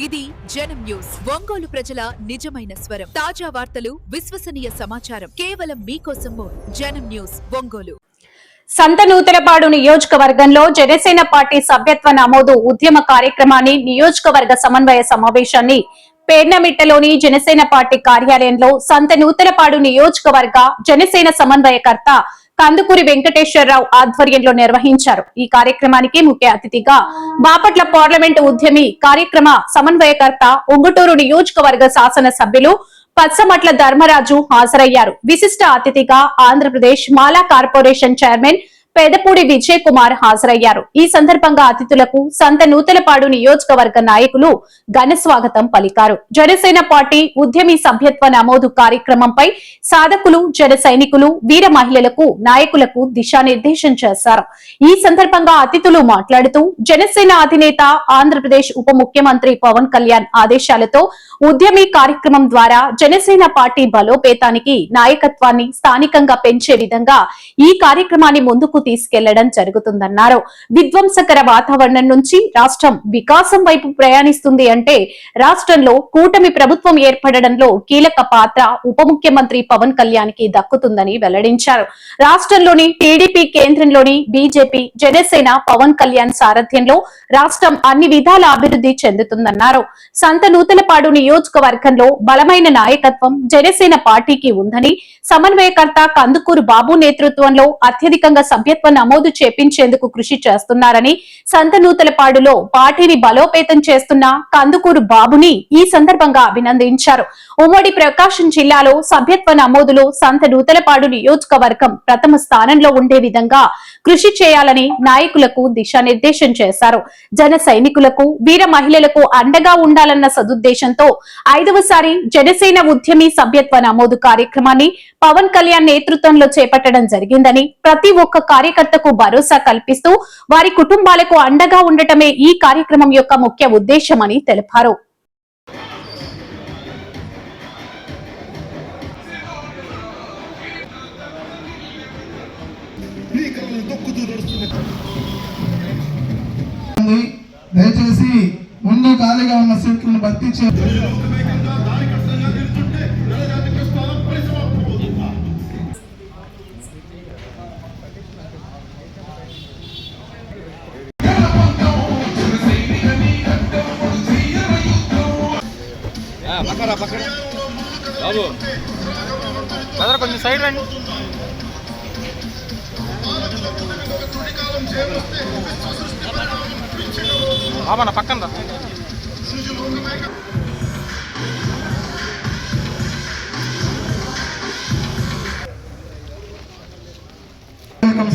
ఇది జనం న్యూస్. ఒంగోలు ప్రజల నిజమైన స్వరం. తాజా వార్తలు, విశ్వసనీయ సమాచారం కేవలం మీకోసం. జనం న్యూస్ ఒంగోలు. సంతనూతలపాడు నియోజకవర్గంలో జనసేన పార్టీ సభ్యత్వ నమోదు ఉద్యమ కార్యక్రమాన్ని నియోజకవర్గ సమన్వయ సమావేశాన్ని పేర్నమిట్టలోని జనసేన పార్టీ కార్యాలయంలో సంతనూతలపాడు నియోజకవర్గ జనసేన సమన్వయకర్త కందుకూరి వెంకటేశ్వరరావు ఆధ్వర్యంలో నిర్వహించారు. ఈ కార్యక్రమానికి ముఖ్య అతిథిగా బాపట్ల పార్లమెంటు ఉద్యమి కార్యక్రమ సమన్వయకర్త ఉంగుటూరు నియోజకవర్గ శాసన సభ్యులు పచ్చమట్ల ధర్మరాజు హాజరయ్యారు. విశిష్ట అతిథిగా ఆంధ్రప్రదేశ్ మాలా కార్పొరేషన్ చైర్మన్ పెదపూడి విజయ్ కుమార్ హాజరయ్యారు. ఈ సందర్భంగా అతిథులకు సంతనూతలపాడు నియోజకవర్గ నాయకులు ఘన స్వాగతం పలికారు. జనసేన పార్టీ ఉద్యమి సభ్యత్వ నమోదు కార్యక్రమంపై సాధకులు, జన సైనికులు, వీర మహిళలకు, నాయకులకు దిశానిర్దేశం చేశారు. ఈ సందర్భంగా అతిథులు మాట్లాడుతూ జనసేన అధినేత ఆంధ్రప్రదేశ్ ఉప ముఖ్యమంత్రి పవన్ కళ్యాణ్ ఆదేశాలతో ఉద్యమి కార్యక్రమం ద్వారా జనసేన పార్టీ బలోపేతానికి, నాయకత్వాన్ని స్థానికంగా పెంచే విధంగా ఈ కార్యక్రమాన్ని ముందుకు తీసుకెళ్లడం జరుగుతుందన్నారు. విధ్వంసకర వాతావరణం నుంచి రాష్ట్రం వికాసం వైపు ప్రయాణిస్తుంది అంటే రాష్ట్రంలో కూటమి ప్రభుత్వం ఏర్పడడంలో కీలక పాత్ర ఉప ముఖ్యమంత్రి పవన్ కళ్యాణ్ కి దక్కుతుందని వెల్లడించారు. రాష్ట్రంలోని టీడీపీ, కేంద్రంలోని బీజేపీ, జనసేన పవన్ కళ్యాణ్ సారథ్యంలో రాష్ట్రం అన్ని విధాల అభివృద్ధి చెందుతుందన్నారు. సంతనూతలపాడు నియోజకవర్గంలో బలమైన నాయకత్వం జనసేన పార్టీకి ఉందని, సమన్వయకర్త కందుకూరు బాబు నేతృత్వంలో అత్యధికంగా సభ్యత్వ నమోదు చేపించేందుకు కృషి చేస్తున్నారని, సంతనూతలపాడులో పార్టీని బలోపేతం చేస్తున్న కందుకూరు బాబుని ఈ సందర్భంగా అభినందించారు. ఉమ్మడి ప్రకాశం జిల్లాలో సభ్యత్వ నమోదులో సంతనూతలపాడు నియోజకవర్గం ప్రథమ స్థానంలో ఉండే విధంగా కృషి చేయాలని నాయకులకు దిశానిర్దేశం చేశారు. జన సైనికులకు, వీర మహిళలకు అండగా ఉండాలన్న సదుద్దేశంతో 5వసారి జనసేన ఉద్యమి సభ్యత్వ నమోదు కార్యక్రమాన్ని పవన్ కళ్యాణ్ నేతృత్వంలో చేపట్టడం జరిగిందని, ప్రతి ఒక్క కార్యకర్తకు భరోసా కల్పిస్తూ వారి కుటుంబాలకు అండగా ఉండటమే ఈ కార్యక్రమం యొక్క ముఖ్య ఉద్దేశమని తెలిపారు. దయచేసి ముందు ఖాళీగా ఉన్న సీట్లను భర్తీ చేయాలి. బాబు కొంచెం సైడ్ రండి. బాబా పక్కన రా.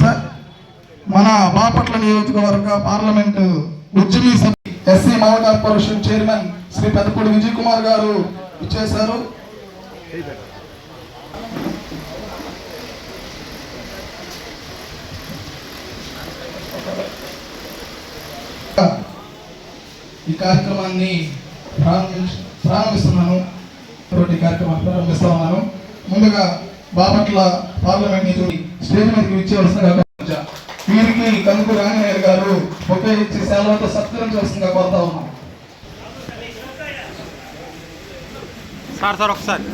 సార్, మన బాపట్ల నియోజకవర్గ పార్లమెంటు ఉద్యమి ఎస్సీ మాలా కార్పొరేషన్ చైర్మన్ శ్రీ పెదపూడి విజయ్ కుమార్ గారు ఇచ్చేశారు. ఈ కార్యక్రమాన్ని ప్రారంభిస్తున్నాను. ప్రారంభిస్తా ఉన్నాను. ముందుగా బాపట్ల పార్లమెంట్ నుంచి స్టేజ్ మీదకి ఇచ్చేవలసిన వీరికి కందుకూరి ఆంజనేయులు గారు ఒకే ఇచ్చి సెలవుతో సత్కరించవలసిందిగా కోరుతా ఉన్నాం. సార్ ఒకసారి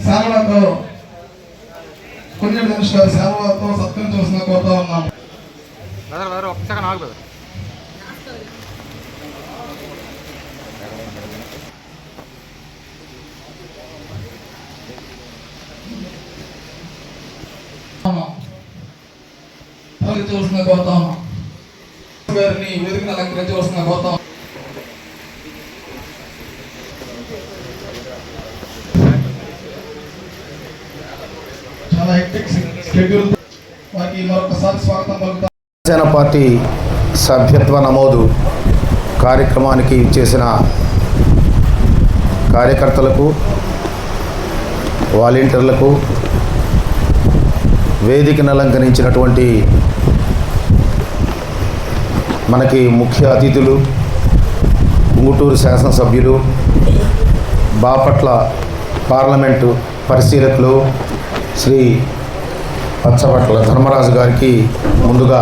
సేవలతో కొన్ని నిమిషాలు సేవలతో సత్కరించవలసిందిగా కోరుతా ఉన్నాం. ఒక్కసారి ఆగలేదు. కోరుతా ఉన్నాం. గారిని వేదికను అలంకరించవలసిందిగా కోరుతా ఉన్నాం. చాలా హెక్టిక్ షెడ్యూల్ వారికి మరొకసారి స్వాగతం పలుకుతాం. జనసేన పార్టీ సభ్యత్వ నమోదు కార్యక్రమానికి చేసిన కార్యకర్తలకు, వాలంటీర్లకు, వేదికను అలంకరించినటువంటి మనకి ముఖ్య అతిథులు, ఉంగుటూరు శాసనసభ్యులు, బాపట్ల పార్లమెంటు పరిశీలకులు శ్రీ పచ్చమట్ల ధర్మరాజు గారికి ముందుగా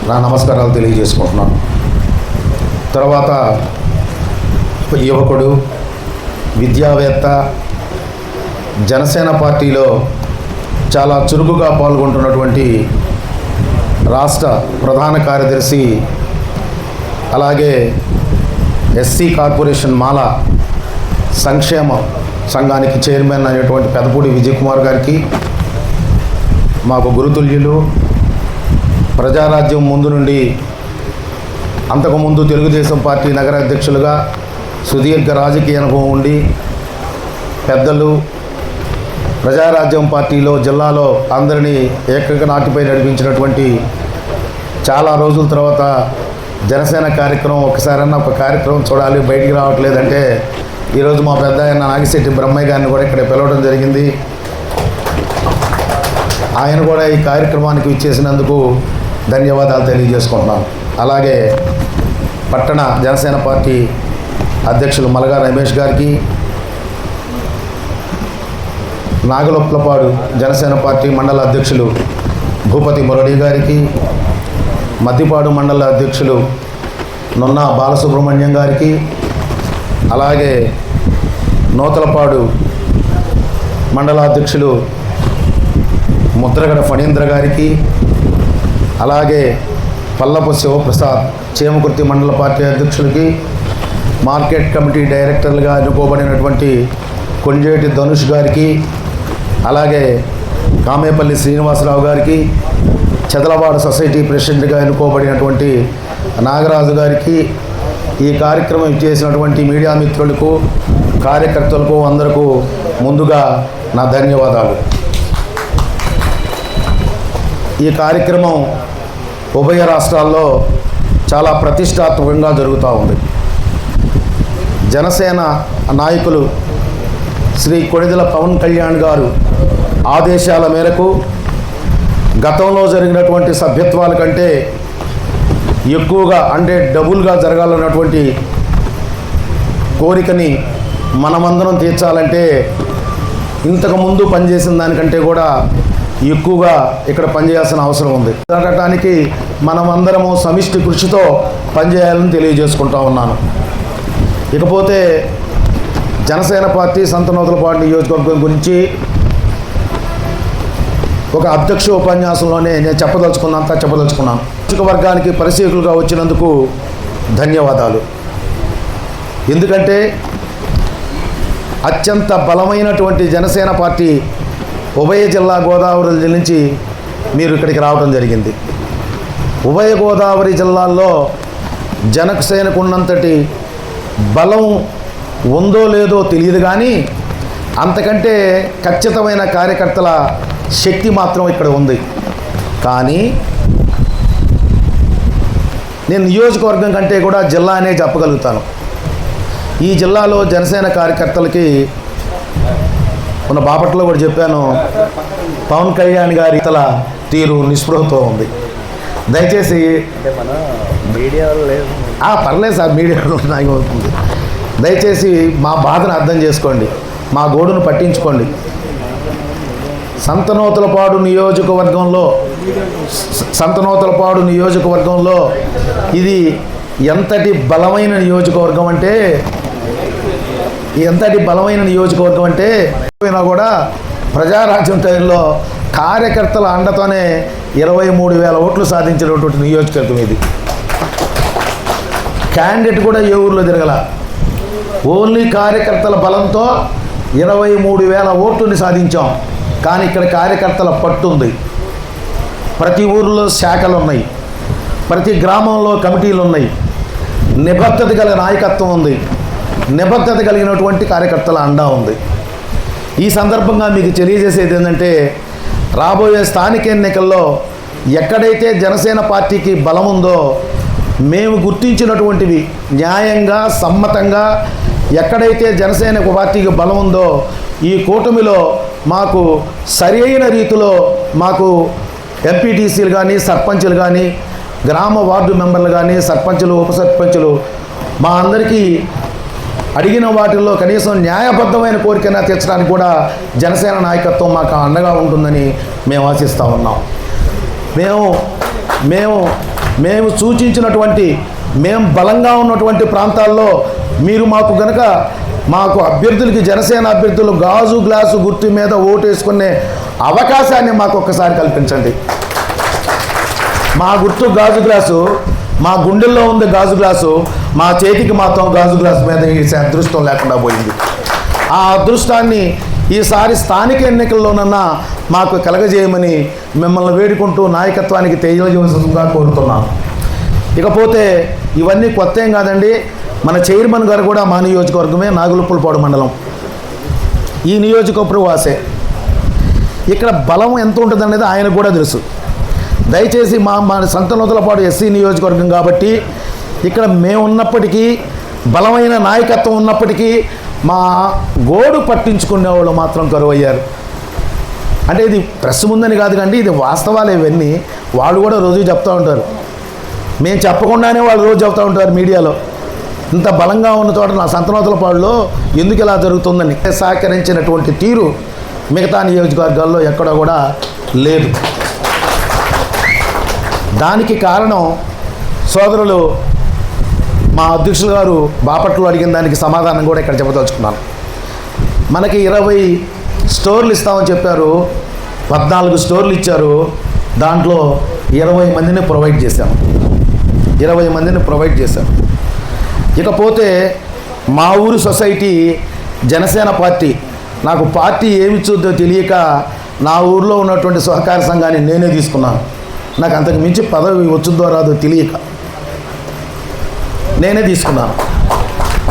నా నమస్కారాలు తెలియజేసుకుంటున్నాను. తర్వాత యువకుడు, విద్యావేత్త, జనసేన పార్టీలో చాలా చురుకుగా పాల్గొంటున్నటువంటి రాష్ట్ర ప్రధాన కార్యదర్శి, అలాగే ఎస్సీ కార్పొరేషన్ మాల సంక్షేమ సంఘానికి చైర్మన్ అయినటువంటి పెదపూడి విజయ్ కుమార్ గారికి, మాకు గురుతుల్యులు, ప్రజారాజ్యం ముందు నుండి అంతకుముందు తెలుగుదేశం పార్టీ నగర అధ్యక్షులుగా సుదీర్ఘ రాజకీయ అనుభవం ఉండి పెద్దలు, ప్రజారాజ్యం పార్టీలో జిల్లాలో అందరినీ ఏకైక నాటిపై నడిపించినటువంటి, చాలా రోజుల తర్వాత జనసేన కార్యక్రమం ఒకసారన్నా ఒక కార్యక్రమం చూడాలి, బయటికి రావట్లేదంటే ఈరోజు మా పెద్ద ఆయన నాగిశెట్టి బ్రహ్మయ్య గారిని కూడా ఇక్కడ పిలవడం జరిగింది. ఆయన కూడా ఈ కార్యక్రమానికి ఇచ్చేసినందుకు ధన్యవాదాలు తెలియజేసుకుంటున్నాను. అలాగే పట్టణ జనసేన పార్టీ అధ్యక్షులు మలగా రమేష్ గారికి, నాగలొప్లపాడు జనసేన పార్టీ మండల అధ్యక్షులు భూపతి మురళి గారికి, మద్దిపాడు మండల అధ్యక్షులు నున్నా బాలసుబ్రహ్మణ్యం గారికి, అలాగే నూతలపాడు మండల అధ్యక్షులు ముద్రగడ ఫణీంద్ర గారికి, అలాగే పల్లపు శివప్రసాద్ చేమకుర్తి మండల పార్టీ అధ్యక్షులకి, మార్కెట్ కమిటీ డైరెక్టర్లుగా ఎన్నుకోబడినటువంటి కొంజేటి ధనుష్ గారికి, అలాగే కామేపల్లి శ్రీనివాసరావు గారికి, చెదలవాడ సొసైటీ ప్రెసిడెంట్గా ఎన్నుకోబడినటువంటి నాగరాజు గారికి, ఈ కార్యక్రమం ఇచ్చేసినటువంటి మీడియా మిత్రులకు, కార్యకర్తలకు అందరికీ ముందుగా నా ధన్యవాదాలు. ఈ కార్యక్రమం ఉభయ రాష్ట్రాల్లో చాలా ప్రతిష్టాత్మకంగా జరుగుతూ ఉంది. జనసేన నాయకులు శ్రీ కొణిదెల పవన్ కళ్యాణ్ గారు ఆదేశాల మేరకు గతంలో జరిగినటువంటి సభ్యత్వాల కంటే ఎక్కువగా, అంటే డబుల్గా జరగాలన్నటువంటి కోరికని మనమందరం తీర్చాలంటే ఇంతకుముందు పనిచేసిన దానికంటే కూడా ఎక్కువగా ఇక్కడ పనిచేయాల్సిన అవసరం ఉంది. జరగటానికి మనమందరము సమిష్టి కృషితో పనిచేయాలని తెలియజేసుకుంటా ఉన్నాను. ఇకపోతే జనసేన పార్టీ సంతనూతలపాడు నియోజకవర్గం గురించి ఒక అధ్యక్ష ఉపన్యాసంలోనే నేను చెప్పదలుచుకున్నాను. నియోజకవర్గానికి పరిశీలకులుగా వచ్చినందుకు ధన్యవాదాలు. ఎందుకంటే అత్యంత బలమైనటువంటి జనసేన పార్టీ ఉభయ జిల్లా గోదావరి జిల్లా నుంచి మీరు ఇక్కడికి రావడం జరిగింది. ఉభయ గోదావరి జిల్లాల్లో జనసేనకు ఉన్నంతటి బలం ఉందో లేదో తెలియదు, కానీ అంతకంటే ఖచ్చితమైన కార్యకర్తల శక్తి మాత్రం ఇక్కడ ఉంది. కానీ నేను నియోజకవర్గం కంటే కూడా జిల్లా అనే చెప్పగలుగుతాను. ఈ జిల్లాలో జనసేన కార్యకర్తలకి మన బాపట్లో కూడా చెప్పాను, పవన్ కళ్యాణ్ గారి తల తీరు నిస్పృహతో ఉంది. దయచేసి పర్లేదు సార్, మీడియాలో అవుతుంది. దయచేసి మా బాధను అర్థం చేసుకోండి, మా గోడును పట్టించుకోండి. సంతనూతలపాడు నియోజకవర్గంలో ఇది ఎంతటి బలమైన నియోజకవర్గం అంటే అయినా కూడా ప్రజారాజ్యం టైంలో కార్యకర్తల అండతోనే 23,000 ఓట్లు సాధించినటువంటి నియోజకవర్గం ఇది. క్యాండిడేట్ కూడా ఏ ఊర్లో తిరగల, ఓన్లీ కార్యకర్తల బలంతో 23,000 ఓట్లని సాధించాం. కానీ ఇక్కడ కార్యకర్తల పట్టుంది. ప్రతి ఊరిలో శాఖలు ఉన్నాయి, ప్రతి గ్రామంలో కమిటీలు ఉన్నాయి, నిబద్ధత గల నాయకత్వం ఉంది, నిబద్ధత కలిగినటువంటి కార్యకర్తల అండా ఉంది. ఈ సందర్భంగా మీకు తెలియజేసేది ఏంటంటే, రాబోయే స్థానిక ఎన్నికల్లో ఎక్కడైతే జనసేన పార్టీకి బలం ఉందో, మేము గుర్తించినటువంటివి న్యాయంగా సమ్మతంగా ఎక్కడైతే జనసేన పార్టీకి బలం ఉందో, ఈ కూటమిలో మాకు సరి అయిన రీతిలో మాకు ఎంపీటీసీలు కానీ, సర్పంచులు కానీ, గ్రామ వార్డు మెంబర్లు కానీ, సర్పంచులు, ఉప సర్పంచులు, మా అందరికీ అడిగిన వాటిల్లో కనీసం న్యాయబద్ధమైన కోరికైనా తీర్చడానికి కూడా జనసేన నాయకత్వం మాకు అండగా ఉంటుందని మేము ఆశిస్తూ ఉన్నాం. మేము మేము సూచించినటువంటి మేము బలంగా ఉన్నటువంటి ప్రాంతాల్లో మీరు మాకు అభ్యర్థులకి జనసేన అభ్యర్థులు గాజు గ్లాసు గుర్తు మీద ఓటేసుకునే అవకాశాన్ని మాకు ఒక్కసారి కల్పించండి. మా గుర్తు గాజు గ్లాసు, మా గుండెల్లో ఉంది గాజు గ్లాసు, మా చేతికి మాత్రం గాజు గ్లాసు మీద ఈ అదృష్టం లేకుండా పోయింది. ఆ అదృష్టాన్ని ఈసారి స్థానిక ఎన్నికల్లోనన్నా మాకు కలగజేయమని మిమ్మల్ని వేడుకుంటూ నాయకత్వానికి తెలియజేయవలసిందిగా కోరుతున్నాను. ఇకపోతే ఇవన్నీ కొత్త ఏం కాదండి. మన చైర్మన్ గారు కూడా మా నియోజకవర్గమే, నాగులుప్పలపాడు మండలం. ఈ నియోజకవర్గ వాసే. ఇక్కడ బలం ఎంత ఉంటుందనేది ఆయనకు కూడా తెలుసు. దయచేసి మా సంతనూతలపాడు ఎస్సీ నియోజకవర్గం కాబట్టి ఇక్కడ మేము ఉన్నప్పటికీ, బలమైన నాయకత్వం ఉన్నప్పటికీ మా గోడు పట్టించుకునే వాళ్ళు మాత్రం కరువయ్యారు. అంటే ఇది ప్రెస్ ముందని కాదు కండి, ఇది వాస్తవాలు ఇవన్నీ. వాళ్ళు కూడా రోజు చెప్తూ ఉంటారు, మేము చెప్పకుండానే వాళ్ళు రోజు చెప్తూ ఉంటారు మీడియాలో. ఇంత బలంగా ఉన్న చోట నా సంతనూతలపాడులో ఎందుకు ఇలా జరుగుతుందని సహకరించినటువంటి తీరు మిగతా నియోజకవర్గాల్లో ఎక్కడ కూడా లేదు. దానికి కారణం సోదరులు మా అధ్యక్షులు గారు బాపట్లలో అడిగిన దానికి సమాధానం కూడా ఇక్కడ చెప్పదలుచుకున్నాను. మనకి 20 స్టోర్లు ఇస్తామని చెప్పారు, 14 స్టోర్లు ఇచ్చారు. దాంట్లో 20 మందిని ప్రొవైడ్ చేశాం. 20 మందిని ప్రొవైడ్ చేశాం. ఇకపోతే మా ఊరు సొసైటీ జనసేన పార్టీ, నాకు పార్టీ ఏమి చూద్దో తెలియక నా ఊర్లో ఉన్నటువంటి సహకార సంఘాన్ని నేనే తీసుకున్నాను. నాకు అంతకు మించి పదవి వచ్చుద్దో రాదో తెలియక నేనే తీసుకున్నాను.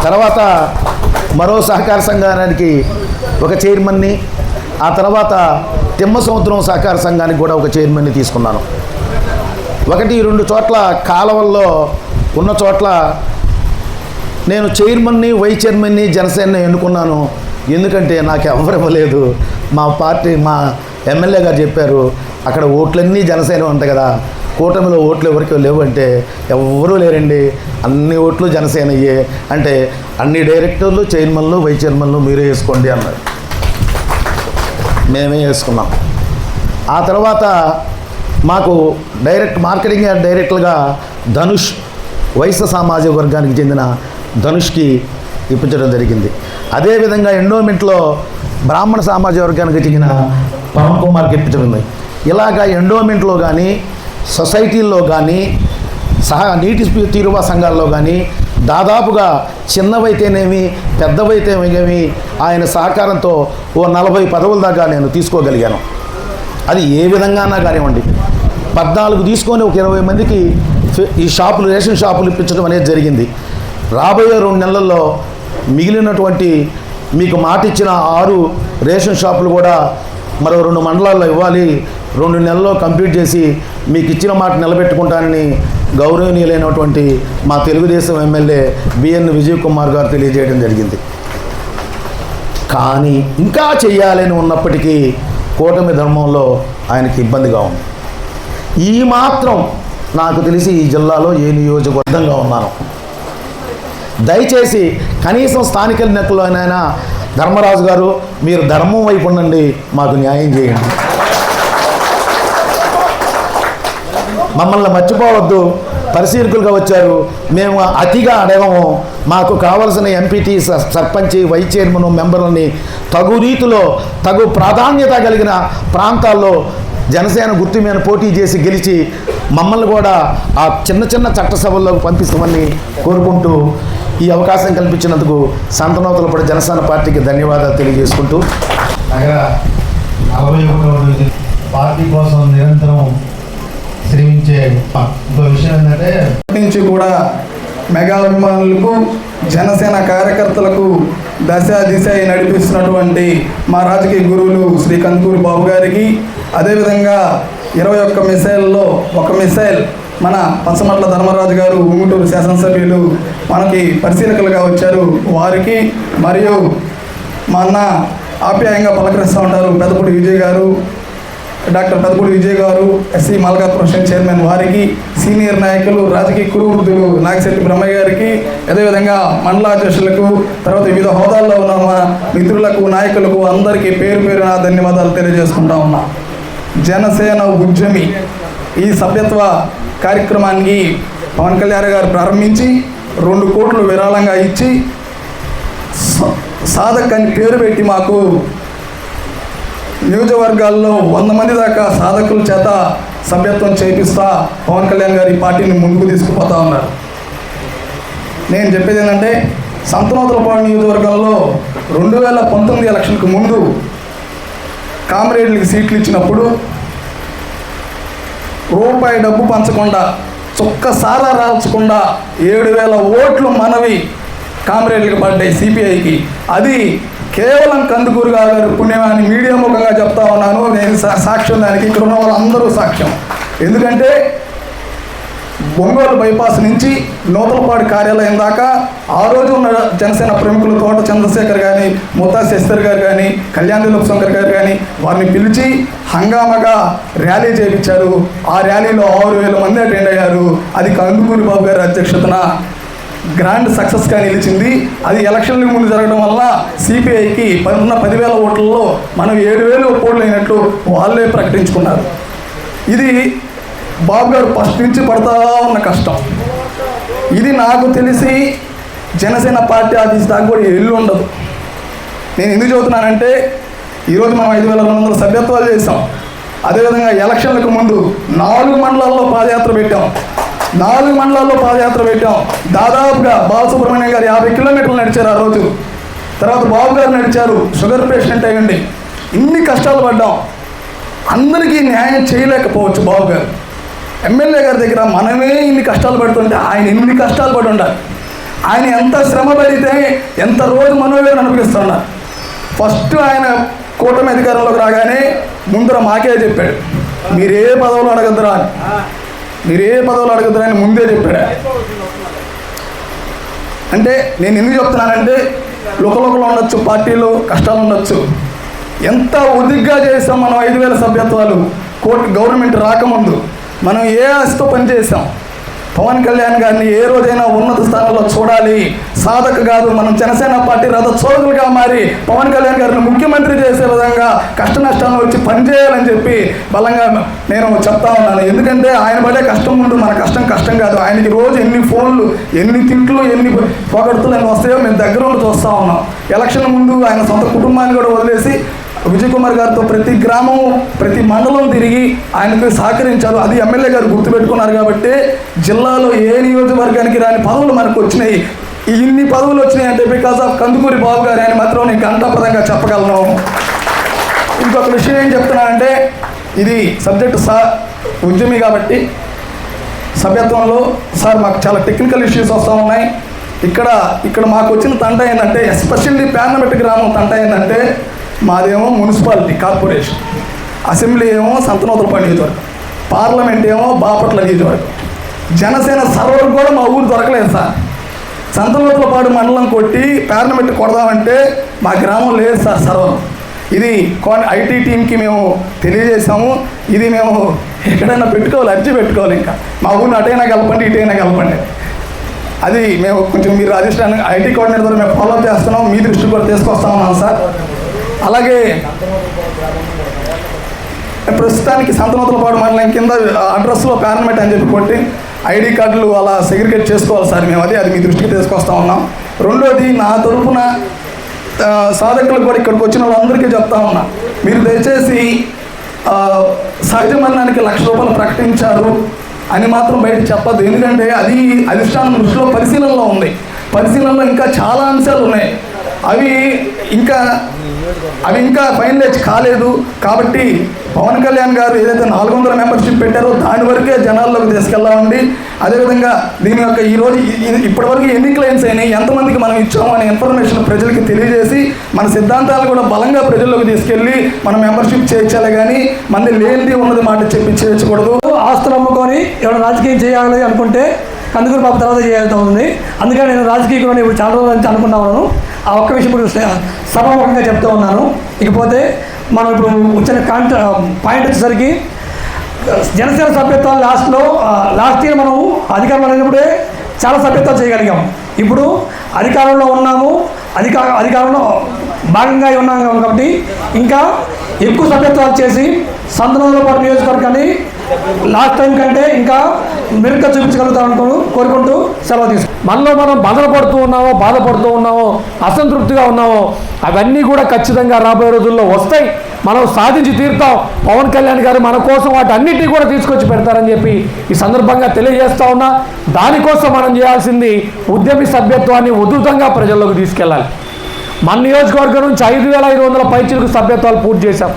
తర్వాత మరో సహకార సంఘానికి ఒక చైర్మన్ని, ఆ తర్వాత తిమ్మ సముద్రం సహకార సంఘానికి కూడా ఒక చైర్మన్ని తీసుకున్నాను. 1-2 చోట్ల కాలవల్లో ఉన్న చోట్ల నేను చైర్మన్ని, వైస్ చైర్మన్ని జనసేనని ఎన్నుకున్నాను. ఎందుకంటే నాకు ఎవరు ఇవ్వలేదు. మా పార్టీ, మా ఎమ్మెల్యే గారు చెప్పారు, అక్కడ ఓట్లన్నీ జనసేన ఉంటాయి కదా, కూటమిలో ఓట్లు ఎవరికి లేవు అంటే, ఎవరూ లేరండి, అన్ని ఓట్లు జనసేన అయ్యే అంటే అన్ని డైరెక్టర్లు, చైర్మన్లు, వైస్ చైర్మన్లు మీరే వేసుకోండి అన్నారు. మేమే వేసుకున్నాం. ఆ తర్వాత మాకు మార్కెటింగ్ డైరెక్టర్గా ధనుష్, వైశ్య సామాజిక వర్గానికి చెందిన ధనుష్కి ఇప్పించడం జరిగింది. అదేవిధంగా ఎండోమెంట్లో బ్రాహ్మణ సామాజిక వర్గానికి చెందిన పవన్ కుమార్కి ఇప్పించడం. ఇలాగా ఎండోమెంట్లో కానీ, సొసైటీల్లో కానీ, నీటి తీరువా సంఘాల్లో కానీ దాదాపుగా చిన్నవైతేనేమి పెద్దవైతేనేమి ఆయన సహకారంతో ఓ 40 పదవుల దాకా నేను తీసుకోగలిగాను. అది ఏ విధంగానా కానివ్వండి. 14 తీసుకొని ఒక 20 మందికి ఈ షాపులు, రేషన్ షాపులు ఇప్పించడం అనేది జరిగింది. రాబోయే 2 నెలల్లో మిగిలినటువంటి మీకు మాట ఇచ్చిన 6 రేషన్ షాపులు కూడా మరో 2 మండలాల్లో ఇవ్వాలి. 2 నెలల్లో కంప్లీట్ చేసి మీకు ఇచ్చిన మాట నిలబెట్టుకుంటానని గౌరవనీయులైనటువంటి మా తెలుగుదేశం ఎమ్మెల్యే బిఎన్ విజయ్ కుమార్ గారు తెలియజేయడం జరిగింది. కానీ ఇంకా చెయ్యాలని ఉన్నప్పటికీ కూటమి ధర్మంలో ఆయనకి ఇబ్బందిగా ఉంది. ఈ మాత్రం నాకు తెలిసి ఈ జిల్లాలో ఏ నియోజకవర్గంగా ఉన్నాను. దయచేసి కనీసం స్థానిక ఎన్నికల్లోనైనా ధర్మరాజు గారు మీరు ధర్మం వైపు ఉండండి, మాకు న్యాయం చేయండి. మమ్మల్ని మర్చిపోవద్దు. పరిశీలకులుగా వచ్చారు, మేము అతిగా అడగము. మాకు కావలసిన ఎంపీటీ, సర్పంచ్, వైస్ చైర్మన్ మెంబర్లని తగు రీతిలో, తగు ప్రాధాన్యత కలిగిన ప్రాంతాల్లో జనసేన గుర్తు మీద పోటీ చేసి గెలిచి మమ్మల్ని కూడా ఆ చిన్న చిన్న చట్టసభల్లోకి పంపిస్తామని కోరుకుంటూ ఈ అవకాశం కల్పించినందుకు సంతనూతలపాడు జనసేన పార్టీకి ధన్యవాదాలు తెలియజేసుకుంటూ, నగర 41వ పార్టీ కోసం నిరంతరం శ్రమించే ఇంకో విషయం ఏంటంటే, నుంచి కూడా మెగా అభిమానులకు, జనసేన కార్యకర్తలకు దశ దిశ నడిపిస్తున్నటువంటి మా రాజకీయ గురువులు శ్రీ కందుకూరి బాబు గారికి, అదేవిధంగా 21 మిసైల్లో 1 మిసైల్ మన పచ్చమట్ల ధర్మరాజు గారు, ఉంగుటూరు శాసనసభ్యులు మనకి పరిశీలకులుగా వచ్చారు, వారికి, మరియు మా అన్న ఆప్యాయంగా పలకరిస్తూ ఉంటారు పెద్దపూడి విజయ్ గారు, డాక్టర్ పెద్దపూడి విజయ్ గారు, ఎస్సీ మల్కాపురం చైర్మన్ వారికి, సీనియర్ నాయకులు, రాజకీయ కురువృద్ధులు నాగశెట్టి బ్రహ్మయ్య గారికి, అదేవిధంగా మండలాధ్యక్షులకు, తర్వాత వివిధ హోదాల్లో ఉన్న మా మిత్రులకు, నాయకులకు అందరికీ పేరు పేరున ధన్యవాదాలు తెలియజేసుకుంటా ఉన్నా. జనసేన ఉద్యమి ఈ సభ్యత్వ కార్యక్రమానికి పవన్ కళ్యాణ్ గారు ప్రారంభించి 2 కోట్లు విరాళంగా ఇచ్చి సాధక్ అని పేరు పెట్టి మాకు నియోజకవర్గాల్లో 100 మంది దాకా సాధకుల చేత సభ్యత్వం చేపిస్తా పవన్ కళ్యాణ్ గారి పార్టీని ముందుకు తీసుకుపోతా ఉన్నారు. నేను చెప్పేది ఏంటంటే సంతనూతలపాడు నియోజకవర్గంలో 2019 ఎలక్షన్కి ముందు కామ్రేడ్లకి సీట్లు ఇచ్చినప్పుడు రూపాయి డబ్బు పంచకుండా చుక్క సారా రాల్చకుండా 7,000 ఓట్లు మనవి కామ్రేడ్లకు పడ్డాయి సిపిఐకి. అది కేవలం కందుకూరు గారు పుణ్యమాని మీడియా ముఖంగా చెప్తా ఉన్నాను. నేను సాక్ష్యం దానికి, ఇక్కడ ఉన్న వాళ్ళందరూ సాక్ష్యం. ఎందుకంటే ఒంగోలు బైపాస్ నుంచి నూతలపాడు కార్యాలయం దాకా ఆ రోజు ఉన్న జనసేన ప్రముఖులు తోట చంద్రశేఖర్ కానీ, ముత్తా శశిధర్ గారు కానీ, కళ్యాణ్ శంకర్ గారు కానీ వారిని పిలిచి హంగామగా ర్యాలీ చేయించారు. ఆ ర్యాలీలో 6,000 మంది అటెండ్ అయ్యారు. అది కందుకూరి బాబు గారి అధ్యక్షతన గ్రాండ్ సక్సెస్గా నిలిచింది. అది ఎలక్షన్లకు ముందు జరగడం వల్ల సిపిఐకి ఉన్న 10,000 ఓట్లలో మనం 7,000 ఓట్లు అయినట్లు వాళ్ళే ప్రకటించుకున్నారు. ఇది బాబు గారు ఫస్ట్ నుంచి పడతా ఉన్న కష్టం. ఇది నాకు తెలిసి జనసేన పార్టీ ఆఫీస్ దాకా కూడా ఎల్లు ఉండదు. నేను ఎందుకు చెబుతున్నానంటే ఈరోజు మనం 5,200 సభ్యత్వాలు చేసాం. అదేవిధంగా ఎలక్షన్లకు ముందు 4 మండలాల్లో పాదయాత్ర పెట్టాం. 4 మండలాల్లో పాదయాత్ర పెట్టాం. దాదాపుగా బాలసుబ్రహ్మణ్యం గారు 50 కిలోమీటర్లు నడిచారు ఆ రోజు. తర్వాత బాబు గారు నడిచారు, షుగర్ పేషెంట్ అయ్యండి. ఇన్ని కష్టాలు పడ్డాం. అందరికీ న్యాయం చేయలేకపోవచ్చు బాబు గారు. ఎమ్మెల్యే గారి దగ్గర మనమే ఇన్ని కష్టాలు పడుతుంటే ఆయన ఎన్ని కష్టాలు పడి ఉండాలి. ఆయన ఎంత శ్రమ పడితే ఎంత రోజు మనోవేదన అనిపిస్తున్నారు. ఫస్ట్ ఆయన కూటమి అధికారంలోకి రాగానే ముందర మాకే చెప్పాడు, మీరే పదవులు అడగద్దురా అని. మీరే పదవులు అడగద్దురా అని ముందే చెప్పాడు. అంటే నేను ఎందుకు చెప్తున్నానంటే లోకలోకలు ఉండొచ్చు, పార్టీలో కష్టాలు ఉండొచ్చు. ఎంత ఒదిగ్గా చేసాం మనం 5,000 సభ్యత్వాలు గవర్నమెంట్ రాకముందు. మనం ఏ ఆశతో పనిచేసాం. పవన్ కళ్యాణ్ గారిని ఏ రోజైనా ఉన్నత స్థానంలో చూడాలి, సాధక కాదు మనం జనసేన పార్టీ రథ చోదకులుగా మారి పవన్ కళ్యాణ్ గారిని ముఖ్యమంత్రి చేసే విధంగా కష్ట నష్టాలను వచ్చి పనిచేయాలని చెప్పి బలంగా నేను చెప్తా ఉన్నాను. ఎందుకంటే ఆయన పడే కష్టం ముందు మన కష్టం కాదు. ఆయనకి రోజు ఎన్ని ఫోన్లు, ఎన్ని తిట్లు, ఎన్ని పొగడుతులు అని వస్తాయో మేము దగ్గర ఉండి చూస్తూ ఉన్నాం. ఎలక్షన్ ముందు ఆయన సొంత కుటుంబాన్ని కూడా వదిలేసి విజయ్ కుమార్ గారితో ప్రతి గ్రామం, ప్రతి మండలం తిరిగి ఆయనకు సహకరించారు. అది ఎమ్మెల్యే గారు గుర్తుపెట్టుకున్నారు. కాబట్టి జిల్లాలో ఏ నియోజకవర్గానికి రాని పదవులు మనకు వచ్చినాయి. ఇన్ని పదవులు వచ్చినాయి అంటే బికాస్ ఆఫ్ కందుకూరి బాబు గారు అని మాత్రం నేను గంటాపదంగా చెప్పగలను. ఇంకొక విషయం ఏం చెప్తున్నానంటే ఇది సబ్జెక్టు ఉద్యమి కాబట్టి సభ్యత్వంలో సార్ మాకు చాలా టెక్నికల్ ఇష్యూస్ వస్తూ ఉన్నాయి. ఇక్కడ మాకు వచ్చిన తంట ఏంటంటే ఎస్పెషల్లీ పేర్నమెట్ట గ్రామం తంట ఏంటంటే మాదేమో మున్సిపాలిటీ కార్పొరేషన్, అసెంబ్లీ ఏమో సంతనూతలపాడు నియోజకవర్గం, పార్లమెంట్ ఏమో బాపట్ల నియోజకవర్గం. జనసేన సర్వర్ కూడా మా ఊరు దొరకలేదు సార్. సంతనూతలపాడు మండలం కొట్టి పార్లమెంట్ కొడదామంటే మా గ్రామం లేదు సార్ సర్వర్. ఇది ఐటీ టీంకి మేము తెలియజేసాము. ఇది మేము ఎక్కడైనా పెట్టుకోవాలి, అర్జీ పెట్టుకోవాలి. ఇంకా మా ఊరిని అటైనా కలపండి, ఇటైనా కలపండి. అది మేము కొంచెం మీరు అధిష్టానం ఐటీ కోఆర్డినేటర్ ద్వారా మేము ఫాలో చేస్తున్నాం. మీ దృష్టి కూడా తీసుకొస్తా ఉన్నాం సార్. అలాగే ప్రస్తుతానికి సంతనూతలపాడు మండలం కింద అడ్రస్లో పార్లమెంట్ అని చెప్పి కొట్టి ఐడి కార్డులు అలా సెగ్రిగేట్ చేసుకోవాలి సార్. మేము అది మీ దృష్టికి తీసుకొస్తా ఉన్నాం. రెండోది నా తరఫున సాధకులకు కూడా ఇక్కడికి వచ్చిన వాళ్ళందరికీ చెప్తా ఉన్నా, మీరు దయచేసి సహజ మరణానికి ₹1,00,000 ప్రకటించారు అని మాత్రం బయట చెప్పద్దు. ఎందుకంటే అది అధిష్టానం దృష్టిలో పరిశీలనలో ఉంది. పరిశీలనలో ఇంకా చాలా అంశాలు ఉన్నాయి. అవి ఇంకా ఫైనలైజ్ కాలేదు. కాబట్టి పవన్ కళ్యాణ్ గారు ఏదైతే 400 మెంబర్షిప్ పెట్టారో దాని వరకే జనాల్లోకి తీసుకెళ్ళామండి. అదేవిధంగా దీని యొక్క ఈరోజు ఇప్పటివరకు ఎన్ని క్లెయిమ్స్ అయినాయి, ఎంతమందికి మనం ఇచ్చాము అనే ఇన్ఫర్మేషన్ ప్రజలకి తెలియజేసి మన సిద్ధాంతాలు కూడా బలంగా ప్రజల్లోకి తీసుకెళ్ళి మనం మెంబర్షిప్ చేయించాలి. కానీ మంది లేనిది ఉన్నది మాట చెప్పి చేయకూడదు. ఆస్తులు అమ్ముకొని ఎవరైనా రాజకీయం చేయాలి అనుకుంటే కందుకూరు బాబు తర్వాత చేయాల్సి ఉంది. అందుకని నేను రాజకీయంలో ఇప్పుడు చాలా రోజుల నుంచి అనుకున్నా ఉన్నాను. ఆ ఒక్క విషయం ఇప్పుడు సభాముఖంగా చెప్తూ ఉన్నాను. ఇకపోతే మనం ఇప్పుడు వచ్చిన పాయింట్ వచ్చేసరికి జనసేన సభ్యత్వాలు లాస్ట్ ఇయర్ మనం అధికారంలో లేనప్పుడే చాలా సభ్యత్వాలు చేయగలిగాం. ఇప్పుడు అధికారంలో ఉన్నాము, అధికారంలో భాగంగా ఉన్నాం కాబట్టి ఇంకా ఎక్కువ సభ్యత్వాలు చేసి సంతనూతలపాడు నియోజకవర్గాన్ని లాస్ట్ టైం కంటే ఇంకా మెరుగ్గా చూపించగలుగుతాం కోరుకుంటూ సెలవు తీసుకుంటాం. మనలో మనం బాధపడుతూ ఉన్నామో అసంతృప్తిగా ఉన్నామో అవన్నీ కూడా ఖచ్చితంగా రాబోయే రోజుల్లో వస్తాయి. మనం సాధించి తీరుతాం. పవన్ కళ్యాణ్ గారు మన కోసం వాటన్నిటినీ కూడా తీసుకొచ్చి పెడతారని చెప్పి ఈ సందర్భంగా తెలియజేస్తా ఉన్నా. దానికోసం మనం చేయాల్సింది ఉద్యమి సభ్యత్వాన్ని ఉధృతంగా ప్రజల్లోకి తీసుకెళ్ళాలి. మన నియోజకవర్గం నుంచి 5,500 పైచిలకు సభ్యత్వాలు పూర్తి చేశాం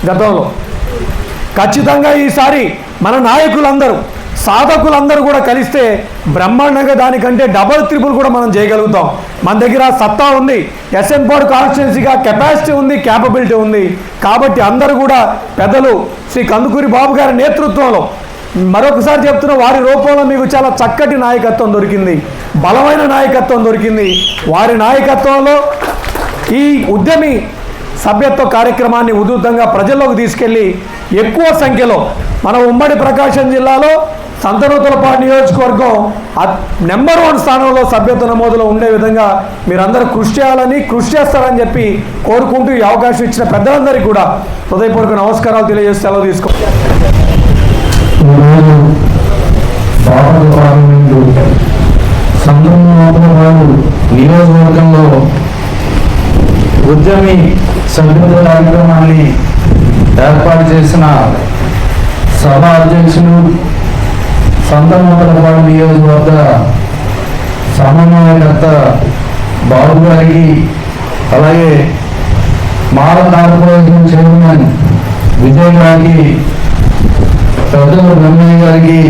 గతంలో. ఖచ్చితంగా ఈసారి మన నాయకులందరూ సాధకులందరూ కూడా కలిస్తే బ్రహ్మాండంగా దానికంటే డబల్ ట్రిపుల్ కూడా మనం చేయగలుగుతాం. మన దగ్గర సత్తా ఉంది, ఎస్ఎన్ పాడు కాన్స్టిట్యున్సీగా కెపాసిటీ ఉంది, క్యాపబిలిటీ ఉంది. కాబట్టి అందరూ కూడా పెద్దలు శ్రీ కందుకూరి బాబు గారి నేతృత్వంలో మరొకసారి చెప్తున్న వారి రూపంలో మీకు చాలా చక్కటి నాయకత్వం దొరికింది, బలమైన నాయకత్వం దొరికింది. వారి నాయకత్వంలో ఈ ఉద్యమి సభ్యత్వ కార్యక్రమాన్ని ఉధృతంగా ప్రజల్లోకి తీసుకెళ్ళి ఎక్కువ సంఖ్యలో మన ఉమ్మడి ప్రకాశం జిల్లాలో సంతనూతలపాడు నియోజకవర్గం నెంబర్ 1 స్థానంలో సభ్యత్వ నమోదులో ఉండే విధంగా మీరందరూ కృషి చేస్తారని చెప్పి కోరుకుంటూ ఈ అవకాశం ఇచ్చిన పెద్దలందరికీ కూడా హృదయపూర్వక నమస్కారాలు తెలియజేసి సెలవు తీసుకుంటాం. నియోజకవర్గంలో ఉద్యమి సభ్యత్వ కార్యక్రమాన్ని ఏర్పాటు చేసిన సభ అధ్యక్షులు సంతనూతలపాడు నియోజకవర్గ సమన్వయకర్త బాబు గారికి, అలాగే మాల కార్పొరేషన్ చైర్మన్ విజయ్ గారికి, పెద్దలు బ్రహ్మయ్య గారికి,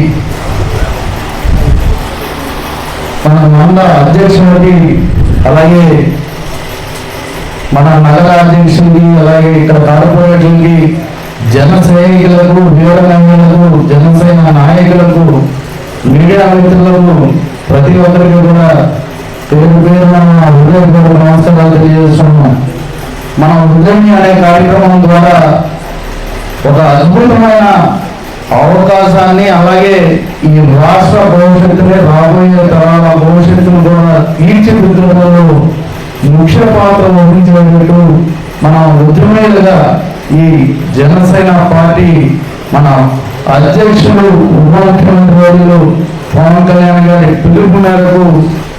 మన మండల అధ్యక్షుడికి, అలాగే మన నగర అధ్యక్షుడికి, అలాగే ఇక్కడ కార్పొరేషన్కి, జన సైనికులకు, వీరగంగులకు, జనసేన నాయకులకు, మీడియా మిత్రులకు, ప్రతి ఒక్కరికి కూడా పేరు పేరున హృదయపూర్వక నమస్కారాలు తెలియజేస్తున్నాం. మన ఉద్యమి అనే కార్యక్రమం ద్వారా ఒక అద్భుతమైన అవకాశాన్ని, అలాగే ఈ రాష్ట్ర భవిష్యత్తునే రాబోయే తరాల భవిష్యత్తును కూడా తీర్చిదిద్దడంలో ముఖ్య పాత్ర వహించినట్టు మన ఉద్యమీలుగా ఈ జనసేన పార్టీ మన అధ్యక్షుడు ఉప ముఖ్యమంత్రి వర్యులు పవన్ కళ్యాణ్ గారి పిలుపు మేరకు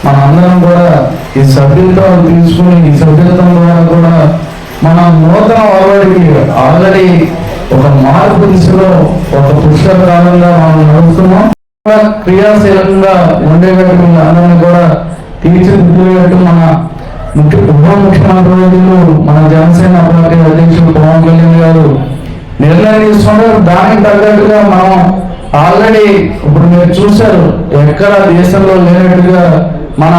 మన అందరం కూడా ఈ సభ్యత్వాలు తీసుకుని ఈ సభ్యత్వం ద్వారా కూడా మన నూతన ఒరవడికి ఆల్రెడీ ఒక మార్పు దిశలో ఒక పుష్కకాలంగా మనం నడుస్తున్నాం. క్రియాశీలంగా ఉండేటట్టు అందరినీ కూడా తీర్చిదిద్దేటట్టు మన ఉప ముఖ్యమంత్రి వర్యులు మన జనసేన పార్టీ అధ్యక్షుడు పవన్ కళ్యాణ్ గారు నిర్ణయం తీసుకున్నారు. దానికి తగ్గట్టుగా మనం ఆల్రెడీ ఇప్పుడు మీరు చూశారు, ఎక్కడ దేశంలో లేనట్టుగా మన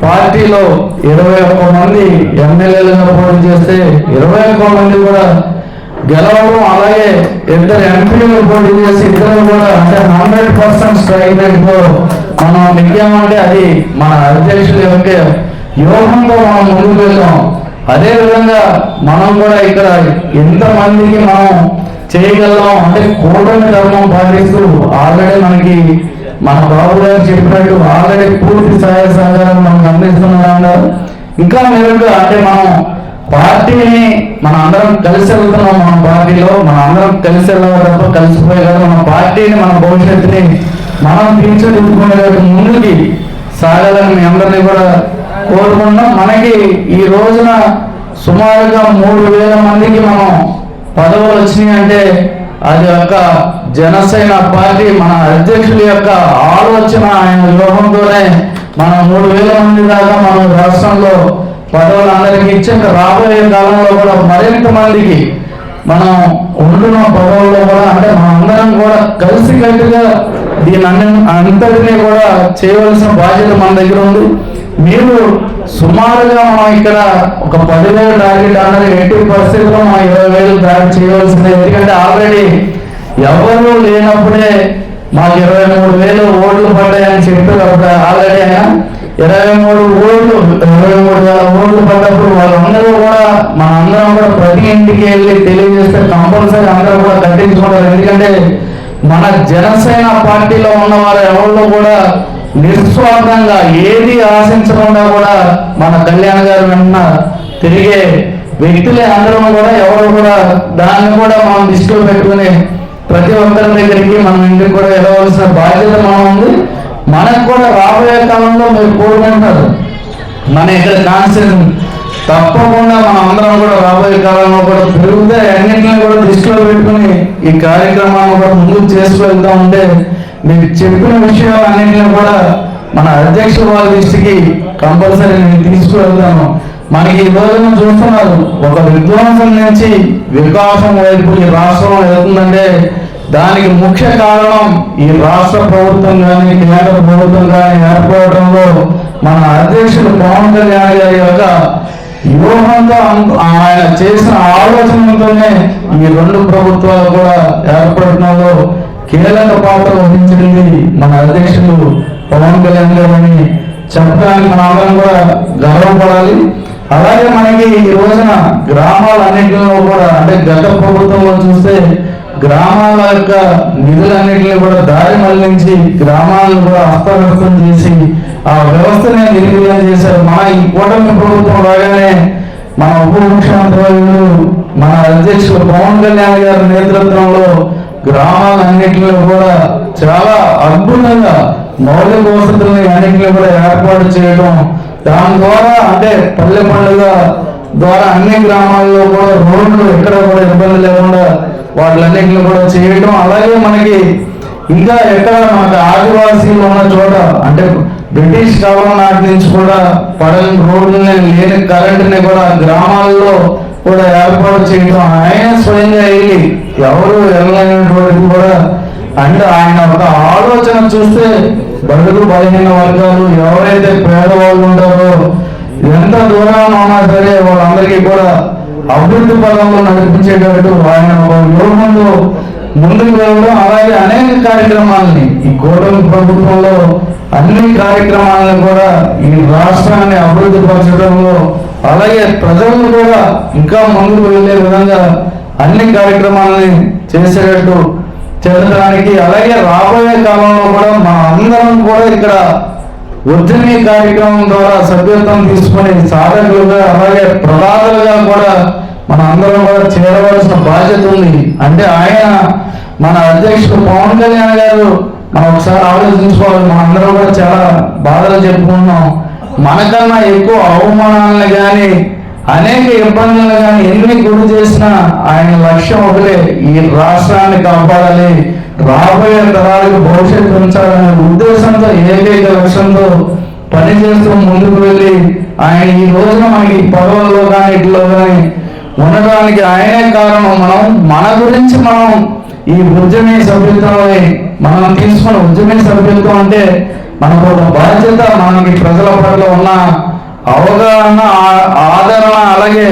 పార్టీలో 21 మంది ఎమ్మెల్యేలుగా పోటీ చేస్తే 21 మంది కూడా గెలవడం, అలాగే 2 ఎంపీలు పోటీ చేసి 2 కూడా అంటే 100% స్ట్రైక్ రేట్తో మనం నెగ్గామంటే అది మన అధ్యక్షుల యొక్క వ్యూహంతో మనం ముందుకు వెళ్తాం. అదేవిధంగా మనం కూడా ఇక్కడ ఎంతమందికి మనం చేయగలం అంటే కూటమి ధర్మం పాటిస్తూ ఆల్రెడీ మనకి మన బాబు గారు చెప్పినట్టు ఆల్రెడీ పూర్తి సహాయ సహకారం మనకు అందిస్తున్నారు. ఇంకా మెరుగ్గా అంటే మనం పార్టీని మన అందరం కలిసి వెళ్తున్నాం. మన పార్టీలో మన అందరం కలిసి వెళ్ళాలి తప్ప కలిసిపోయే కదా. మన పార్టీని మన భవిష్యత్తుని మనం తీర్చిదిద్దుకునేటట్టు ముందుకి సాగాలని మీ అందరినీ కూడా కోరుకుంటున్నాం. మనకి ఈ రోజున సుమారుగా 3,000 మందికి మనం పదవులు వచ్చినాయి అంటే అది యొక్క జనసేన పార్టీ మన అధ్యక్షుల యొక్క ఆలోచన, ఆయన వ్యూహంతోనే మనం 3,000 మంది దాకా మనం రాష్ట్రంలో పదవులు అందరికీ ఇచ్చాక రాబోయే కాలంలో కూడా మరింత మందికి మనం ఉంటున్న పదవుల్లో కూడా అంటే మన అందరం కూడా కలిసికట్టుగా దీని అంతటినీ కూడా చేయవలసిన బాధ్యత మన దగ్గర ఉంది. మీరు సుమారుగా మనం ఇక్కడ ఒక 10,000 టార్గెట్ అన్నది ఎట్టి పరిస్థితుల్లో మనం 20,000 టార్గెట్ చేయవలసిందే. ఎందుకంటే ఆల్రెడీ ఎవరు లేనప్పుడే మాకు 23,000 ఓట్లు పడ్డాయని చెప్పి ఆల్రెడీ ఆయన 23,000 ఓట్లు పడ్డప్పుడు వాళ్ళందరూ కూడా మన అందరం కూడా ప్రతి ఇంటికి వెళ్ళి తెలియజేస్తే కంపల్సరీ అందరూ కూడా కట్టించుకుంటారు. ఎందుకంటే మన జనసేన పార్టీలో ఉన్న వారు ఎవరిలో కూడా నిస్వార్థంగా ఏది ఆశించకుండా కూడా మన కళ్యాణ్ గారు వెంట తిరిగే వ్యక్తులే అందరం కూడా. ఎవరు కూడా దాన్ని కూడా మనం దృష్టిలో పెట్టుకుని ప్రతి ఒక్కరి దగ్గరికి మనం ఇంటికి కూడా వెళ్ళవలసిన బాధ్యత మనం ఉంది. మనకు కూడా రాబోయే కాలంలో మీరు కోరుకుంటారు మన ఇక్కడ కాన్స్టిట్యూషన్ తప్పకుండా మనం అందరం కూడా రాబోయే కాలంలో కూడా పెరిగితే అన్నింటినీ కూడా దృష్టిలో పెట్టుకుని ఈ కార్యక్రమాన్ని కూడా ముందుకు చేసుకువెళ్తూ ఉంటే మీరు చెప్పిన విషయాలు అన్నింటినీ కూడా మన అధ్యక్షుల వాళ్ళ దృష్టికి కంపల్సరీ నేను తీసుకువెళ్తాను. మనకి ఈ రోజున చూస్తున్నారు ఒక విధ్వంసం నుంచి వికాసం వైపు ఈ రాష్ట్రం వెళ్తుందంటే దానికి ముఖ్య కారణం ఈ రాష్ట్ర ప్రభుత్వం కానీ కేంద్ర ప్రభుత్వం కానీ ఏర్పడటంలో మన అధ్యక్షుడు పవన్ కళ్యాణ్ గారి యొక్క వ్యూహంతో ఆయన చేసిన ఆలోచనలతోనే ఈ రెండు ప్రభుత్వాలు కూడా ఏర్పడటంలో కీలక పాత్ర వహించింది మన అధ్యక్షుడు పవన్ కళ్యాణ్ గారు అని చెప్పడానికి మన అందరం కూడా గర్వపడాలి. అలాగే మనకి ఈ రోజున గ్రామాలన్నింటిలో కూడా అంటే గత ప్రభుత్వంలో చూస్తే గ్రామాల యొక్క నిధులన్నింటినీ కూడా దారి మళ్లించి గ్రామాలను కూడా అస్తవ్యస్తం చేసి ఆ వ్యవస్థనే నిర్వీర్యం చేశారు. మన ఈ కూటమి ప్రభుత్వం రాగానే మన ఉప ముఖ్యమంత్రులు మన అధ్యక్షుడు పవన్ కళ్యాణ్ గారి నేతృత్వంలో గ్రామాలన్నింటిలో కూడా చాలా అద్భుతంగా మౌలిక వసతులని అన్నింటినీ కూడా ఏర్పాటు చేయడం, దాని ద్వారా అంటే పల్లె పండుగ ద్వారా అన్ని గ్రామాల్లో కూడా రోడ్లు ఎక్కడ కూడా ఇబ్బంది లేకుండా వాటిలన్నింటినీ కూడా చేయడం. అలాగే మనకి ఇంకా ఎక్కడ మనకి ఆదివాసీలు ఉన్న చోట అంటే బ్రిటిష్ కాలం నాటి నుంచి కూడా పడని రోడ్లని లేని కరెంటుని కూడా గ్రామాల్లో కూడా ఏర్పాటు చేయడం ఆయన స్వయంగా వెళ్ళి ఎవరు వెళ్ళలేనటువంటి కూడా అంటే ఆయన ఒక ఆలోచన చూస్తే బడుగు బలహీన వర్గాలు ఎవరైతే పేదవాళ్ళు ఉంటారో ఎంత దూరంలో ఉన్నా సరే వాళ్ళందరికీ కూడా అభివృద్ధి పదంలో నడిపించేటట్టు ఆయన ఒక వ్యూహంలో ముందుకు వెళ్ళడం. అలాగే అనేక కార్యక్రమాలని ఈ కూటమి ప్రభుత్వంలో అన్ని కార్యక్రమాలను కూడా ఈ రాష్ట్రాన్ని అభివృద్ధి పరచడంలో అలాగే ప్రజలను కూడా ఇంకా ముందుకు వెళ్ళే విధంగా అన్ని కార్యక్రమాలని చేసేటట్టు చేరడానికి అలాగే రాబోయే కాలంలో కూడా మన అందరం కూడా ఇక్కడ ఉద్యమీ కార్యక్రమం ద్వారా సభ్యత్వం తీసుకుని సాధకులుగా అలాగే ప్రదాతలుగా కూడా మన అందరం కూడా చేరవలసిన బాధ్యత ఉంది. అంటే ఆయన మన అధ్యక్షుడు పవన్ కళ్యాణ్ గారు మనం ఒకసారి ఆలోచించుకోవాలి. మన అందరం కూడా చాలా బాధలు చెప్పుకుంటున్నాం. మనకన్నా ఎక్కువ అవమానాలను కానీ అనేక ఇబ్బందులు కానీ ఎన్ని గురి చేసినా ఆయన లక్ష్యం ఒకటే, ఈ రాష్ట్రాన్ని కాపాడాలి, రాబోయే తరాలకు భవిష్యత్తు ఉంచాలనే ఉద్దేశంతో ఏకైక లక్ష్యంతో పనిచేస్తూ ముందుకు వెళ్ళి ఆయన ఈ రోజున మనకి పదవుల్లో కానీ ఇట్లో కానీ ఉండడానికి ఆయనే కారణం. మనం మన గురించి మనం ఈ ఉద్యమీ సభ్యత్వాన్ని మనం తీసుకున్న ఉద్యమీ సభ్యత్వం అంటే మనకు ఒక బాధ్యత, మనకి ప్రజల పట్ల ఉన్న అవగాహన ఆదరణ అలాగే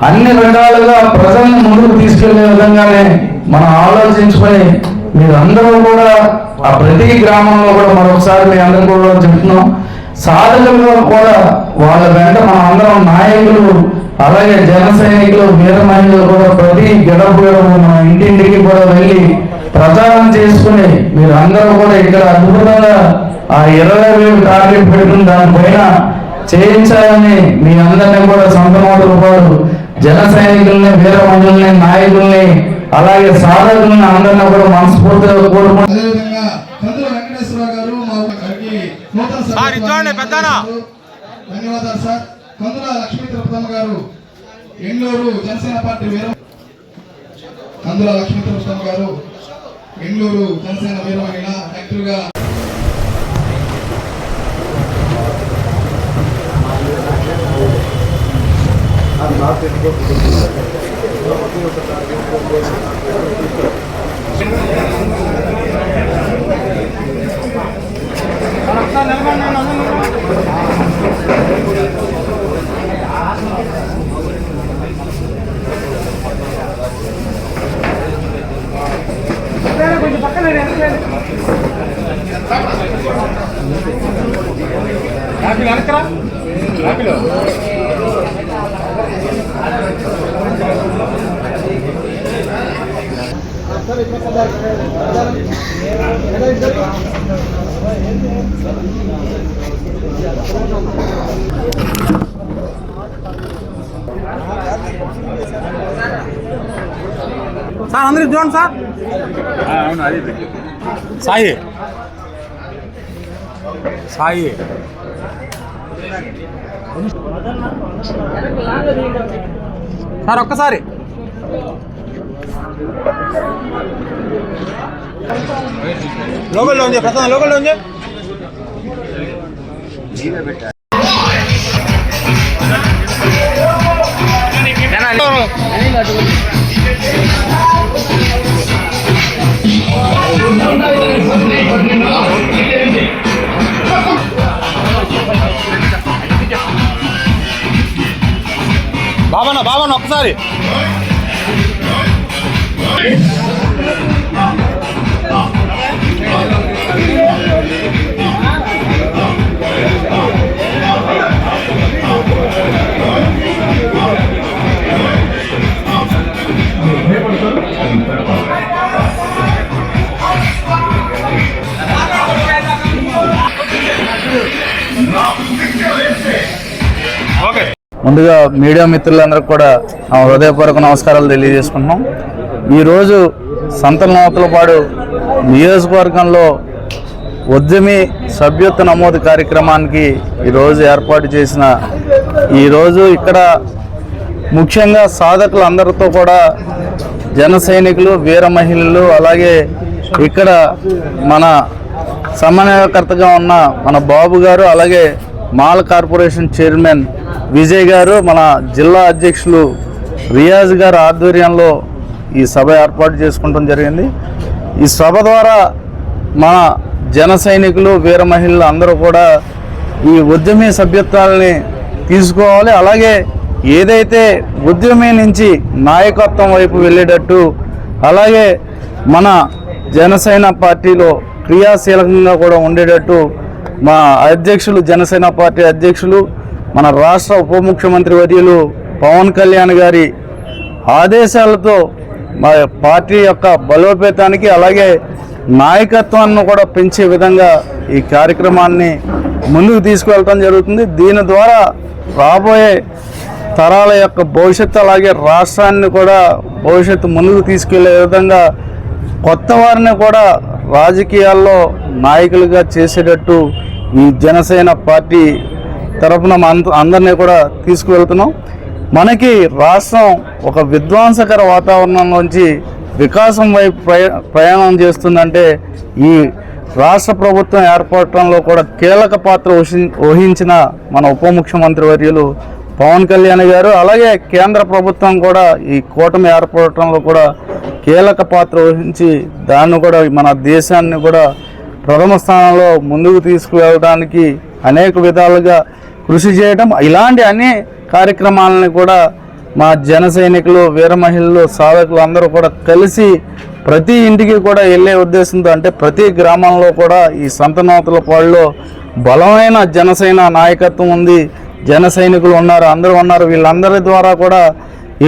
అన్ని రకాలుగా ప్రజల్ని ముందుకు తీసుకెళ్లే విధంగానే మనం ఆలోచించుకొని మీరందరూ కూడా ఆ ప్రతి గ్రామంలో కూడా మరొకసారి మీ అందరూ కూడా చెప్తున్నాం సాధకులుగా కూడా వాళ్ళ వెంట మన అందరం నాయకులు అలాగే జన సైనికులు వీర మహిళలు కూడా ప్రతి గడప మన ఇంటింటికి కూడా వెళ్ళి ప్రచారం చేసుకుని మీరు అందరూ కూడా ఇక్కడ అద్భుతంగా ఆ 20,000 టార్గెట్ పెట్టుకుని దానిపైన చేయించాలని మీ అందరినీ కూడా సొంతమవుతూ పాటు జన సైనికుల్ని వీర మహిళల్ని నాయకుల్ని అలాగే సాధకుల్ని అందరినీ కూడా మనస్ఫూర్తిగా కోరుకుంటున్నాం. అదేవిధంగా కందుల వెంకటేశ్వరరావు గారు మా గారికి నూతన ధన్యవాదాలు సార్. కందుల లక్ష్మీ తిరుపతమ్మ గారు ఎంగళూరు జనసేన పార్టీ కందుల లక్ష్మీ తిరుపతమ్మ గారు ఎంగళూరు జనసేన వీర మహిళ యాక్టివ్గా సార్ అందరికి చూడండి సార్. సాయి సాయి సార్ ఒక్కసారి లోకల్లో ఉంది ప్రసాద్, లోకల్లో ఉంది. బాబా ఒక్కసారి ముందుగా మీడియా మిత్రులందరికీ కూడా నా హృదయపూర్వక నమస్కారాలు తెలియజేసుకుంటున్నాం. ఈరోజు సంతలనూతలపాడు నియోజకవర్గంలో ఉద్యమి సభ్యత్వ నమోదు కార్యక్రమానికి ఈరోజు ఏర్పాటు చేసిన ఈరోజు ఇక్కడ ముఖ్యంగా సాధకులందరితో కూడా జన సైనికులు, వీర మహిళలు, అలాగే ఇక్కడ మన సమన్వయకర్తగా ఉన్న మన బాబు గారు, అలాగే మాల్ కార్పొరేషన్ చైర్మన్ విజయ్ గారు, మన జిల్లా అధ్యక్షులు రియాజ్ గారు ఆధ్వర్యంలో ఈ సభ ఏర్పాటు చేసుకోవడం జరిగింది. ఈ సభ ద్వారా మన జన సైనికులు, వీర మహిళలు అందరూ కూడా ఈ ఉద్యమీ సభ్యత్వాలని తీసుకోవాలి. అలాగే ఏదైతే ఉద్యమీ నుంచి నాయకత్వం వైపు వెళ్ళేటట్టు, అలాగే మన జనసేన పార్టీలో క్రియాశీలకంగా కూడా ఉండేటట్టు మా అధ్యక్షులు, జనసేన పార్టీ అధ్యక్షులు, మన రాష్ట్ర ఉప ముఖ్యమంత్రి వర్యులు పవన్ కళ్యాణ్ గారి ఆదేశాలతో మా పార్టీ యొక్క బలోపేతానికి, అలాగే నాయకత్వాన్ని కూడా పెంచే విధంగా ఈ కార్యక్రమాన్ని ముందుకు తీసుకువెళ్ళటం జరుగుతుంది. దీని ద్వారా రాబోయే తరాల యొక్క భవిష్యత్తు, అలాగే రాష్ట్రాన్ని కూడా భవిష్యత్తు ముందుకు తీసుకెళ్లే విధంగా కొత్త వారిని కూడా రాజకీయాల్లో నాయకులుగా చేసేటట్టు ఈ జనసేన పార్టీ తరఫున అందరినీ కూడా తీసుకువెళ్తున్నాం. మనకి రాష్ట్రం ఒక విధ్వంసకర వాతావరణంలోంచి వికాసం వైపు ప్రయాణం చేస్తుందంటే ఈ రాష్ట్ర ప్రభుత్వం ఏర్పడటంలో కూడా కీలక పాత్ర వహించిన మన ఉప ముఖ్యమంత్రి వర్యులు పవన్ కళ్యాణ్ గారు, అలాగే కేంద్ర ప్రభుత్వం కూడా ఈ కూటమి ఏర్పడటంలో కూడా కీలక పాత్ర వహించి దాన్ని కూడా మన దేశాన్ని కూడా ప్రథమ స్థానంలో ముందుకు తీసుకువెళ్ళడానికి అనేక విధాలుగా కృషి చేయడం, ఇలాంటి అన్ని కార్యక్రమాలని కూడా మా జన సైనికులు, వీర మహిళలు, సాధకులు అందరూ కూడా కలిసి ప్రతి ఇంటికి కూడా వెళ్ళే ఉద్దేశంతో, అంటే ప్రతి గ్రామంలో కూడా ఈ సంతనూతలపాడులో బలమైన జనసేన నాయకత్వం ఉంది, జన సైనికులు ఉన్నారు, అందరూ ఉన్నారు. వీళ్ళందరి ద్వారా కూడా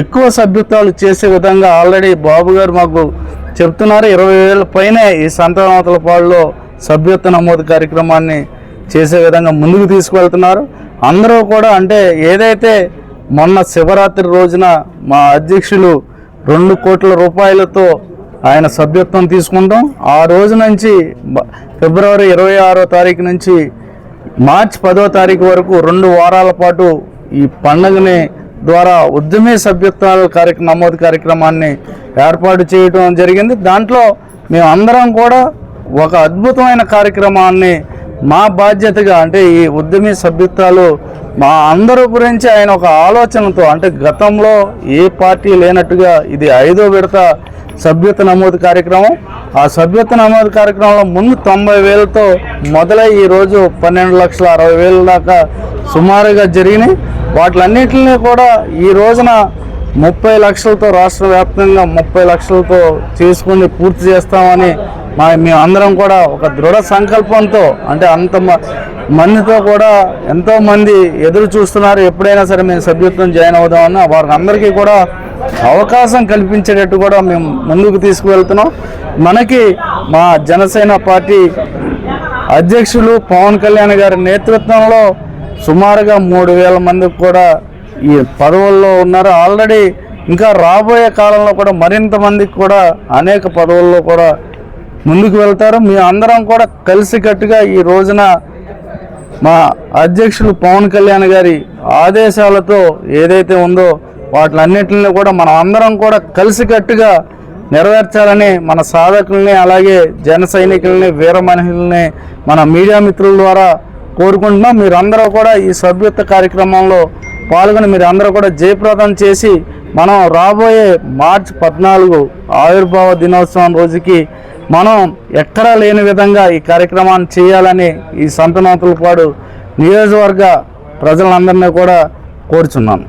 ఎక్కువ సభ్యత్వాలు చేసే విధంగా ఆల్రెడీ బాబు గారు మాకు చెప్తున్నారు. 20,000 పైనే ఈ సంతనూతలపాడులో సభ్యత్వ నమోదు కార్యక్రమాన్ని చేసే విధంగా ముందుకు తీసుకువెళ్తున్నారు. అందరూ కూడా అంటే ఏదైతే మొన్న శివరాత్రి రోజున మా అధ్యక్షులు 2 కోట్ల రూపాయలతో ఆయన సభ్యత్వం తీసుకుంటాం, ఆ రోజు నుంచి ఫిబ్రవరి 26వ తారీఖు నుంచి మార్చి 10వ తారీఖు వరకు 2 వారాల పాటు ఈ పండుగని ద్వారా ఉద్యమీ సభ్యత్వాల నమోదు కార్యక్రమాన్ని ఏర్పాటు చేయడం జరిగింది. దాంట్లో మేము అందరం కూడా ఒక అద్భుతమైన కార్యక్రమాన్ని మా బాధ్యతగా, అంటే ఈ ఉద్యమీ సభ్యత్వాలు మా అందరూ గురించి ఆయన ఒక ఆలోచనతో, అంటే గతంలో ఏ పార్టీ లేనట్టుగా ఇది 5వ విడత సభ్యత్వ నమోదు కార్యక్రమం. ఆ సభ్యత్వ నమోదు కార్యక్రమంలో ముందు 90,000తో మొదలై ఈరోజు 12,60,000 దాకా సుమారుగా జరిగినాయి. వాటిలన్నింటినీ కూడా ఈ రోజున 30 లక్షలతో రాష్ట్ర వ్యాప్తంగా 30 లక్షలతో చేసుకుని పూర్తి చేస్తామని మేము అందరం కూడా ఒక దృఢ సంకల్పంతో, అంటే అంత మందితో కూడా ఎంతోమంది ఎదురు చూస్తున్నారు, ఎప్పుడైనా సరే మేము సభ్యత్వం జాయిన్ అవుదామని వారికి అందరికీ కూడా అవకాశం కల్పించేటట్టు కూడా మేము ముందుకు తీసుకువెళ్తున్నాం. మనకి మా జనసేన పార్టీ అధ్యక్షులు పవన్ కళ్యాణ్ గారి నేతృత్వంలో సుమారుగా 3,000 మందికి కూడా ఈ పదవుల్లో ఉన్నారు. ఆల్రెడీ ఇంకా రాబోయే కాలంలో కూడా మరింత మందికి కూడా అనేక పదవుల్లో కూడా ముందుకు వెళ్తారు. మీ అందరం కూడా కలిసికట్టుగా ఈ రోజున మా అధ్యక్షులు పవన్ కళ్యాణ్ గారి ఆదేశాలతో ఏదైతే ఉందో వాటిలన్నింటినీ కూడా మనం అందరం కూడా కలిసికట్టుగా నెరవేర్చాలని మన సాధకుల్ని అలాగే జన సైనికుల్ని వీర మహిళల్ని మన మీడియా మిత్రుల ద్వారా కోరుకుంటున్నాం. మీరందరూ కూడా ఈ సభ్యత్వ కార్యక్రమంలో పాల్గొని మీరందరూ కూడా జయప్రదం చేసి మనం రాబోయే మార్చి 14 ఆవిర్భావ దినోత్సవం రోజుకి మనం ఎక్కడా లేని విధంగా ఈ కార్యక్రమాన్ని చేయాలని ఈ సంతనూతలపాడు నియోజకవర్గ ప్రజలందరినీ కూడా కోరుచున్నాను.